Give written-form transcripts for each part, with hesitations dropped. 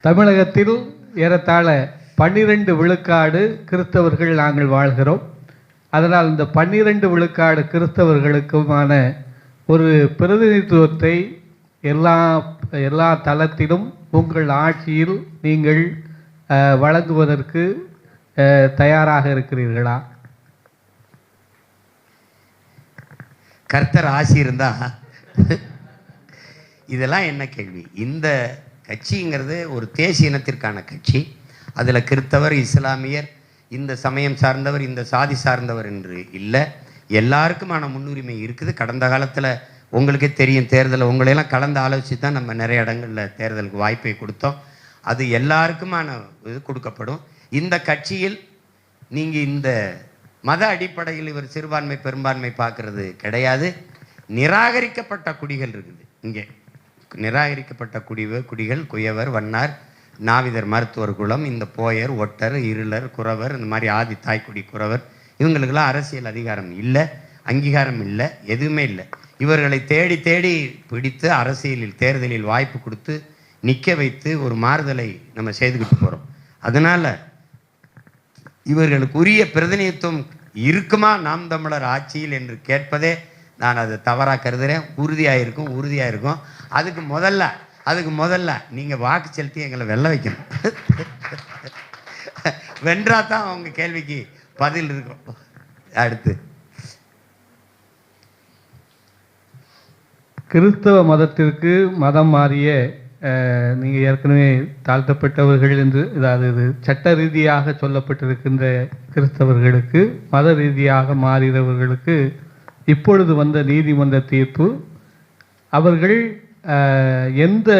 தமிழகத்தில் ஏறத்தாழ 12 விழுக்காடு கிறிஸ்தவர்கள் நாங்கள் வாழ்கிறோம். அதனால் இந்த 12 விழுக்காடு கிறிஸ்தவர்களுக்குமான ஒரு பிரதிநிதித்துவத்தை எல்லா தளத்திலும் உங்கள் ஆட்சியில் நீங்கள் வழங்குவதற்கு தயாராக இருக்கிறீர்களா? கர்த்தர் ஆசி இருந்தா இதெல்லாம் என்ன கேள்வி? இந்த கட்சிங்கிறது ஒரு தேசிய இனத்திற்கான கட்சி. அதில் கிறிஸ்தவர், இஸ்லாமியர், இந்த சமயம் சார்ந்தவர், இந்த சாதி சார்ந்தவர் என்று இல்லை, எல்லாருக்குமான முன்னுரிமை இருக்குது. கடந்த காலத்தில் உங்களுக்கே தெரியும், தேர்தலில் உங்களையெல்லாம் கலந்து ஆலோசித்து தான் நம்ம நிறைய இடங்களில் தேர்தலுக்கு வாய்ப்பை கொடுத்தோம். அது எல்லாருக்குமான இது கொடுக்கப்படும். இந்த கட்சியில் நீங்கள் இந்த மத அடிப்படையில் இவர் சிறுபான்மை பெரும்பான்மை பார்க்கறது கிடையாது. நிராகரிக்கப்பட்ட குடிகள் இருக்குது இங்கே. நிராகரிக்கப்பட்ட குடிகள் குயவர், வண்ணார், நாவிதர், மருத்துவர் குலம், இந்த போயர், ஒட்டர், இருளர், குறவர், இந்த மாதிரி ஆதி தாய்க்குடி குறவர், இவங்களுக்கெல்லாம் அரசியல் அதிகாரம் இல்லை, அங்கீகாரம் இல்லை, எதுவுமே இல்லை. இவர்களை தேடி தேடி பிடித்து அரசியலில் தேர்தலில் வாய்ப்பு கொடுத்து நிற்க வைத்து ஒரு மாறுதலை நம்ம செய்துக்கிட்டு போகிறோம். அதனால் இவர்களுக்கு உரிய பிரதிநிதித்துவம் இருக்குமா நாம் தமிழர் ஆட்சியில் என்று கேட்பதே நான் அதை தவறாக கருதுகிறேன். உறுதியாக இருக்கும். அதுக்கு முதல்ல நீங்கள் வாக்கு செலுத்தி எங்களை வெல்ல வைக்கணும். வென்றா தான் அவங்க கேள்விக்கு பதில் இருக்கும். அடுத்து, கிறிஸ்தவ மதத்திற்கு மதம் மாறிய நீங்கள் ஏற்கனவே தாழ்த்தப்பட்டவர்கள் என்று, அதாவது சட்ட ரீதியாக சொல்லப்பட்டிருக்கின்ற கிறிஸ்தவர்களுக்கு மத ரீதியாக மாறியவர்களுக்கு இப்பொழுது வந்த நீதிமன்ற தீர்ப்பு, அவர்கள் எந்த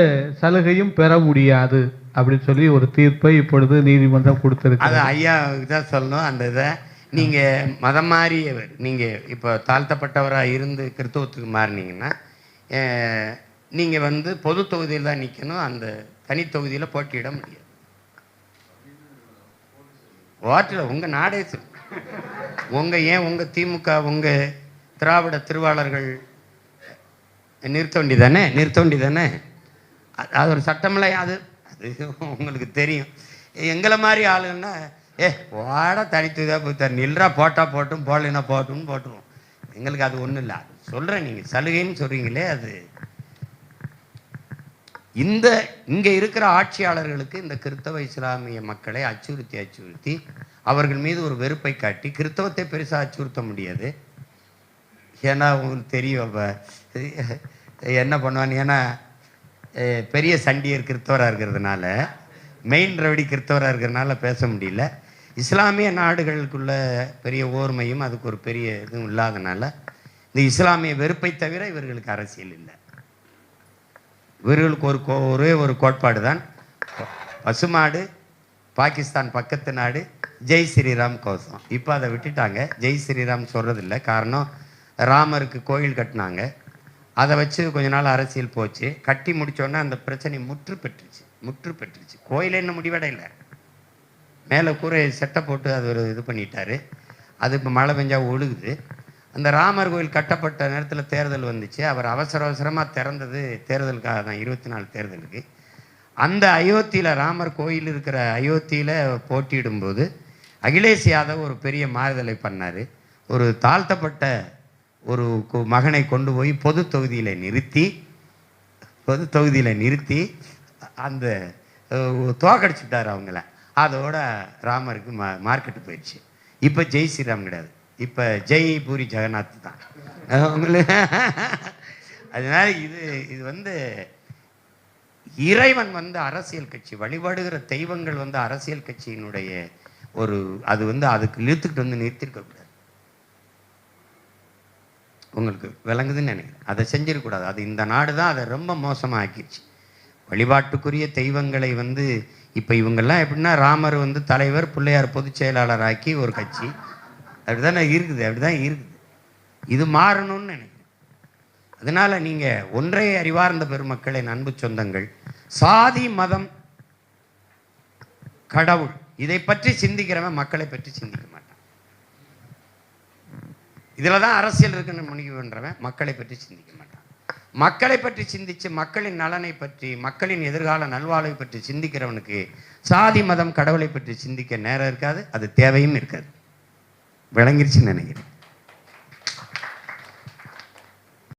சலுகையும் பெற முடியாது அப்படின்னு சொல்லி ஒரு தீர்ப்பை இப்பொழுது நீதிமன்றம் கொடுத்திருக்கு. அது ஐயா தான் சொல்லணும். அந்த இதை நீங்கள் மதம் மாறியவர், நீங்கள் இப்போ தாழ்த்தப்பட்டவராக இருந்து கிறிஸ்தவத்துக்கு மாறினீங்கன்னா நீங்கள் பொது தொகுதியில் தான் நிற்கணும். அந்த தனி தொகுதியில் போட்டியிட முடியாது. ஓட்டில் உங்கள் நாடே உங்கள் திமுக, உங்கள் திராவிட திருவாளர்கள் நிறுத்த வேண்டியதானே. அது ஒரு சட்டமில்லை. அது உங்களுக்கு தெரியும். எங்களை மாதிரி ஆளுங்கன்னா வாட தனித்துவதாக போய் நில்றா, போட்டால் போட்டும், போடலைன்னா போட்டும்னு போட்டுருவோம். எங்களுக்கு அது ஒன்றும் இல்லை. சொல்கிறேன், நீங்கள் சலுகைன்னு சொல்கிறீங்களே, அது இங்கே இருக்கிற ஆட்சியாளர்களுக்கு இந்த கிறிஸ்தவ இஸ்லாமிய மக்களை அச்சுறுத்தி அவர்கள் மீது ஒரு வெறுப்பை காட்டி கிறிஸ்தவத்தை பெருசாக அச்சுறுத்த முடியாது. ஏன்னா உங்களுக்கு தெரியும் அப்போ என்ன பண்ணுவான்னு. ஏன்னா பெரிய சண்டியர் கிறிஸ்தவராக இருக்கிறதுனால, மெயின் ரவுடி கிறிஸ்தவராக இருக்கிறதுனால பேச முடியல. இஸ்லாமிய நாடுகளுக்குள்ள பெரிய ஓர்மையும் அதுக்கு ஒரு பெரிய இதுவும் இல்லாதனால இந்த இஸ்லாமிய வெறுப்பை தவிர இவர்களுக்கு அரசியல் இல்லை. இவர்களுக்கு ஒரே ஒரு கோட்பாடு தான், பசுமாடு, பாகிஸ்தான் பக்கத்து நாடு, ஜெய் ஸ்ரீராம் கோசம். இப்போ அதை விட்டுட்டாங்க, ஜெய் ஸ்ரீராம் சொல்கிறதில்ல. காரணம், ராமருக்கு கோயில் கட்டினாங்க, அதை வச்சு கொஞ்ச நாள் அரசியல் போச்சு. கட்டி முடித்தோன்னே அந்த பிரச்சனை முற்று பெற்றுச்சு. கோயில் என்ன முடிவடைஇல்லை, மேலே கூரை செட்டை போட்டு அது ஒரு இது பண்ணிட்டாரு. அது இப்போ மழை பெஞ்சா ஒழுகுது. அந்த ராமர் கோயில் கட்டப்பட்ட நேரத்தில் தேர்தல் வந்துச்சு. அவர் அவசரமாக திறந்தது தேர்தலுக்காக தான், 24 தேர்தலுக்கு. அந்த அயோத்தியில், ராமர் கோயில் இருக்கிற அயோத்தியில் போட்டியிடும்போது அகிலேஷ் யாதவ் ஒரு பெரிய மாறுதலை பண்ணார். ஒரு தாழ்த்தப்பட்ட ஒரு மகனை கொண்டு போய் பொது தொகுதியில் நிறுத்தி அந்த தோக்கடிச்சுட்டார் அவங்கள. அதோட ராமருக்கு மார்க்கெட்டு போயிடுச்சு. இப்போ ஜெய் ஸ்ரீராம் கிடையாது, இப்போ ஜெய் பூரி ஜெகநாத் தான் உங்களுக்கு. அதனால இது இறைவன் அரசியல் கட்சி வழிபாடுகிற தெய்வங்கள் அரசியல் கட்சியினுடைய ஒரு அதுக்கு இழுத்துக்கிட்டு நிறுத்திருக்கக்கூடாது. உங்களுக்கு விளங்குதுன்னு நினைக்கிறேன். அதை செஞ்சிடக்கூடாது. அது இந்த நாடு தான் அதை ரொம்ப மோசமாக ஆக்கிடுச்சு. வழிபாட்டுக்குரிய தெய்வங்களை இப்போ இவங்கெல்லாம் எப்படின்னா, ராமர் தலைவர், பிள்ளையார் பொதுச் செயலாளர் ஆக்கி ஒரு கட்சி அப்படிதான் இருக்குது. இது மாறணும்னு நினைக்கிறேன். அதனால நீங்கள் ஒன்றை அறிவார்ந்த பெருமக்களின் அன்பு சொந்தங்கள், சாதி, மதம், கடவுள் இதை பற்றி சிந்திக்கிறவன் மக்களை பற்றி சிந்திக்க மாட்டான். இதில் தான் அரசியல் இருக்குன்னு முடிவு பண்ணுறவன் மக்களை பற்றி சிந்திக்க மாட்டான். மக்களை பற்றி சிந்திச்சு மக்களின் நலனை பற்றி மக்களின் எதிர்கால நல்வாழ்வை பற்றி சிந்திக்கிறவனுக்கு சாதி மதம் கடவுளை பற்றி சிந்திக்க நேரம் இருக்காது, அது தேவையும் இருக்காது. விளங்கிருச்சுன்னு நினைக்கிறேன்.